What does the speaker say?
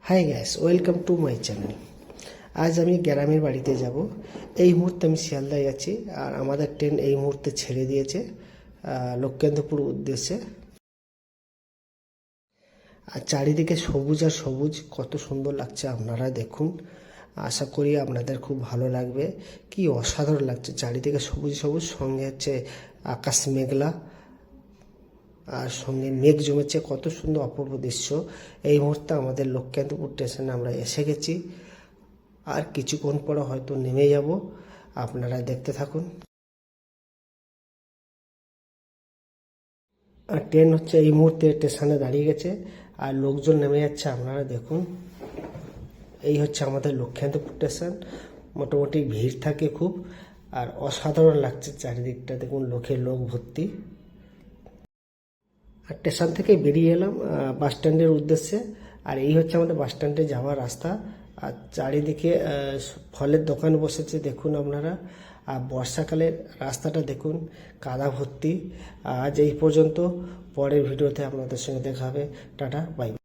High gas, welcome to my channel. আজ আমি গ্রামের বাড়িতে যাব। এই মুহূর্তে আমি শিয়ালদায় আছি, আর আমাদের ট্রেন এই মুহূর্তে ছেড়ে দিয়েছে লক্ষ্মীকান্তপুর উদ্দেশ্যে। আর চারিদিকে সবুজ আর সবুজ, কত সুন্দর লাগছে আপনারা দেখুন। আশা করি আপনাদের খুব ভালো লাগবে। কি অসাধারণ লাগছে, চারিদিকে সবুজ সবুজ, সঙ্গে হচ্ছে আকাশ মেঘলা, আর সঙ্গে মেঘ জমেছে, কত সুন্দর অপূর্ব দৃশ্য। এই মুহূর্তে আমাদের লক্ষ্মীকান্তপুর স্টেশনে আমরা এসে গেছি, আর কিছুক্ষণ পরে হয়তো নেমে যাব। আপনারা দেখতে থাকুন। আর ট্রেন হচ্ছে এই মুহূর্তে স্টেশনে দাঁড়িয়ে গেছে, আর লোকজন নেমে যাচ্ছে, আপনারা দেখুন। এই হচ্ছে আমাদের লক্ষ্মীকান্তপুর স্টেশন। মোটামুটি ভিড় থাকে খুব, আর অসাধারণ লাগছে চারিদিকটা দেখুন, লোক ভর্তি। আর স্টেশন থেকে বেরিয়ে এলাম বাস স্ট্যান্ডের উদ্দেশ্যে। আর এই হচ্ছে আমাদের বাস স্ট্যান্ডে যাওয়ার রাস্তা। আর চারিদিকে ফলের দোকান বসেছে দেখুন আপনারা। আর বর্ষাকালের রাস্তাটা দেখুন, কাদা ভর্তি। আজ এই পর্যন্ত, পরের ভিডিওতে আপনাদের সঙ্গে দেখা হবে। Tata, by.